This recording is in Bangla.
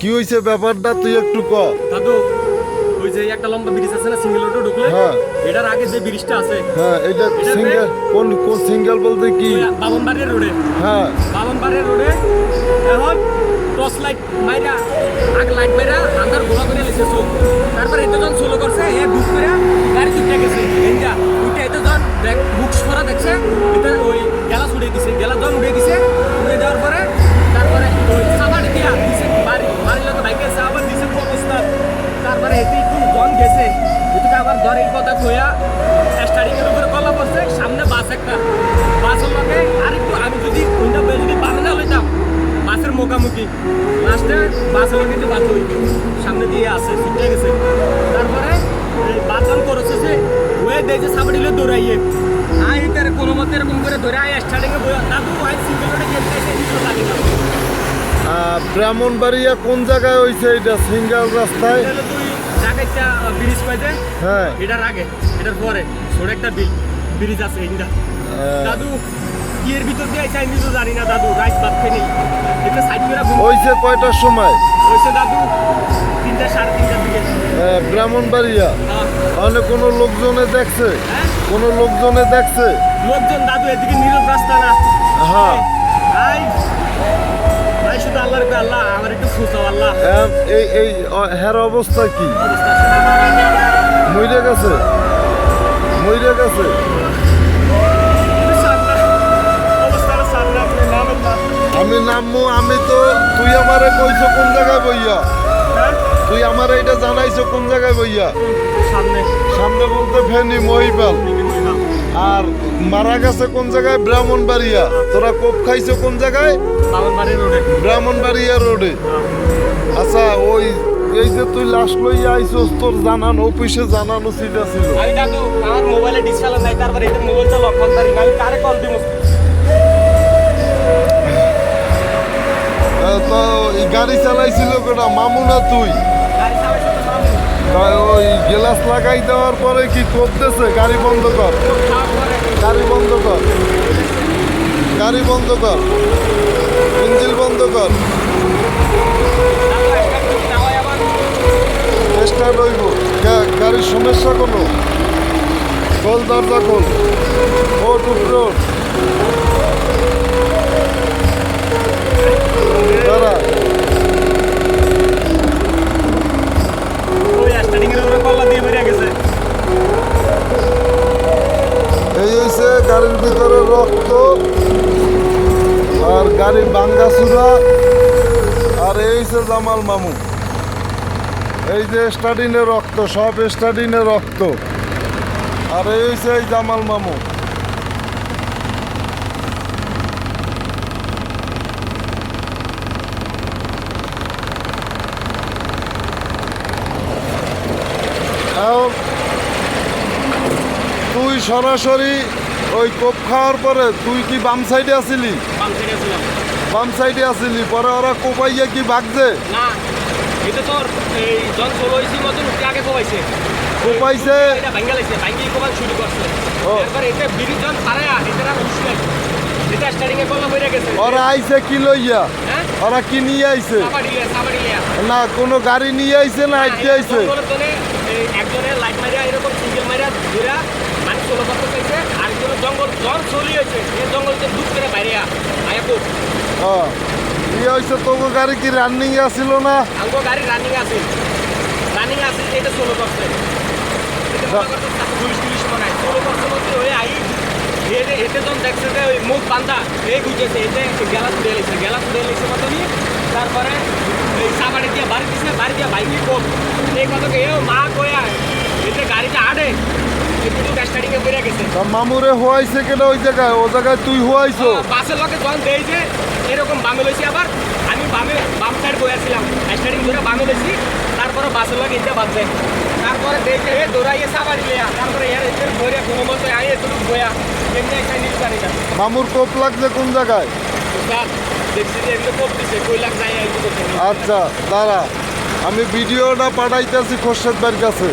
কি হইছে ব্যাপারটা তুই একটু ক। দাদু ওই যে একটা লম্বা ব্রিজ আছে না সিঙ্গেল রোডে ঢুকলে, হ্যাঁ এটার আগে যে ব্রিজটা আছে হ্যাঁ, এটা এটাতে- সিঙ্গেল কোন কোন সিঙ্গেল বলতে কি? ওই বামনবাড়ির রোডে, হ্যাঁ বামনবাড়ির রোডে এখন টর্চ লাইট মাইরা আগে লাইট মাইরা আন্ধার ঘোরা করে লেছে চোখ। তারপর এত জন সোলো করছে এ বুক করে গাড়ি তুলে গেছে এনজা উঠে এত জন বুক করা দেখছে এটা ওই গেলা উড়িয়ে দিছে, গেলা জন উড়িয়ে দিছে। উড়িয়ে দেওয়ার পরে তারপরে ওই সাবাড়ি দিয়া দিছে বাড়ির লোক বাইকে সাবান দিছে অবস্থা। তারপরে এতে একটু জন গেছে এদিকে আবার দরের কথা কইয়া স্টার্টিং এর উপরে কলা পড়ছে, সামনে বাস একটা, বাসের লগে আরেকটু আমি যদি কোনটা যদি বামে না লইতাম বাসের মুখামুখি লাস্টে বাসের লগে কিন্তু বাস হই সামনে দিয়ে আসে ছুটে গেছে। তারপরে বাসন করেছে যে ওয়ে দেখে সাবড়িলে দৌড়াইয়ে আই তার কোনো মতে এরকম করে ধরে আই স্টার্টিং এ বইয়া দাদু আই সিঙ্গেল রোডে গেছে কিছু জানি না। ব্রাহ্মণবাড়িয়া কোন জায়গায় হইছে এটা সিঙ্গেল রাস্তায়? তাহলে তুই জায়গাটা ব্রিজ পাইছে হ্যাঁ এটার আগে এটার পরে ছোট একটা ব্রিজ আছে এইটা দাদু এর ভিতর দিয়ে আইছে আমি তো জানি না দাদু, রাইট বাদ খেয়ে এটা সাইড করে হইছে কয়টার সময়? হয়েছে দাদু 3টা 3:30টার দিকে। ব্রাহ্মণবাড়িয়া অনেক কোনো লোকজনে দেখছে? হ্যাঁ কোনো লোকজনে দেখছে? লোকজন দাদু এদিকে নীরব রাস্তা না। হ্যাঁ আই আই শুধু আল্লাহর কই আল্লাহ আমার একটু খুশাও আল্লাহ। এই হের অবস্থা কি? অবস্থা মইরে গেছে? মইরে গেছে? অবস্থাটা সামনে আপনি নামেন না। আমি নামবো, আমি তো তুই আমারে কইছো কোন জায়গায় বইয়া? হ্যাঁ তুই আমারে এটা জানাইছো কোন জায়গায় বইয়া? সামনে সামনে বলতে ফেনি মহিপাল। আর মারা গেছে কোন জায়গায়? ব্রাহ্মণবাড়িয়া। তোরা কোপ খাইছো কোন জায়গায়? বামনবাড়ির রোডে। ব্রাহ্মণবাড়িয়া রোডে। আচ্ছা ওই এই যে তুই লাশ লইয়া আইছস তোর জানানো অফিসে জানানো উচিত ছিল। আমি দাদু আমার মোবাইলে ডিসপ্লে নাই, তারপরে এটা মোবাইলটা লক্ষণ তারি আমি কারে কল দিব? তো এই গাড়ি চালাইছিল কেটা মামু না তুই? গাড়ি চালাইছে তো মামু। ওই গ্লাস লাগাই দেওয়ার পরে কি করতেছে? গাড়ি বন্ধ কর, তারপরে গাড়ি বন্ধ কর, গাড়ি বন্ধ কর, ইঞ্জিন বন্ধ কর। দাদু একটা কিছু না হয় আবার চেষ্টা রইব। গাড়ির সমস্যা কোনো? খোল দরজা খোল, ও টুকরো দাঁড়া। ওই স্টার্টিং এর উপরে কল্লা দিয়ে বেরিয়ে গেছে। এই হয়েছে গাড়ির ভিতরে রক্ত আর গাড়ি ভাঙ্গাচুরা। আর এই হয়েছে জামাল মামু। এই যে স্টাডিনে রক্ত, সব স্টাডিনে রক্ত। আর এই হয়েছে এই জামাল মামু। এখন তুই সরাসরি ওই কোপ খাওয়ার পরে তুই কি বাম সাইডে আসিলি? বাম থেকে ছিলাম বাম সাইডে আসিলি, পরে ওরা কোপাইয়া কি ভাগছে? না, এটা তোর এই জন চলো হয়েছি মতন উঠে আগে কোবাইছে। কোপাইছে? এটা ভাঙ্গা লাগছে, ভাঙ্গি কোবাল শুরু করছে। ও। এরপর এটা বিড়ি জন পারায়া এটা আর হুশ নাই। এটা স্টার্টিং এ কল্লা বেরিয়ে গেছে। ওরা আইছে কি লইয়া? হ্যাঁ ওরা কি নিয়ে আইছে? সাবাড়িয়া না কোনো গাড়ি নিয়ে আইছে না হাইটে আইছে? একজনের লাইট মারিয়া এরকম সিঙ্গেল মারিয়া ঘুরা মানে চলো করতে চাইছে, আরেকজনের জঙ্গল জ্বর চলি হয়েছে এই জঙ্গলতে দুধ করে বাইরে আয়া খুব ইয়ে হয়েছে তোকে গাড়ি কি রানিং আসিল না? আঙ্গো গাড়ি রানিং আছে এটা চলো করছে। পুলিশ টুলিশ মনে হয় চলো করছে মধ্যে ওই আই এতে জন দেখছে যে ওই মুখ বান্ধা এই বুঝেছে এতে গেলা তুলে লেগেছে মতনই। তারপরে এই সাবাড়ি দিয়ে বাড়ি দিছে, বাড়ি দিয়ে বাইকে কোপ এই কথাকে এও মা কয়া এতে গাড়িটা আড়ে একটু স্টার্টিং এ বেরিয়ে গেছে। তা মামুরে হওয়াইছে কেন ওই জায়গায়? ও জায়গায় তুই হওয়াইছো? বাসের লোকে যখন দেই যে এরকম বামে লইছি, আবার আমি বাম সাইড বইয়াছিলাম স্টার্টিং ধরে বামে লইছি, তারপরে বাসের লোক এটা বাজছে। তারপরে দেখে হে দৌড়াইয়ে সাবাড়ি লিয়া, তারপরে এর বইয়া কোনো মতো আইয়ে একটু বইয়া এমনি একটা নিউজ জানি না। মামুর কোপ লাগছে কোন জায়গায়? দেখছি যে এগুলো কোপ দিছে কই লাখ যায় এই তো। আচ্ছা দাঁড়া, আমি ভিডিওটা পাঠাইতেছি খোরশেদ ভাইয়ের কাছে।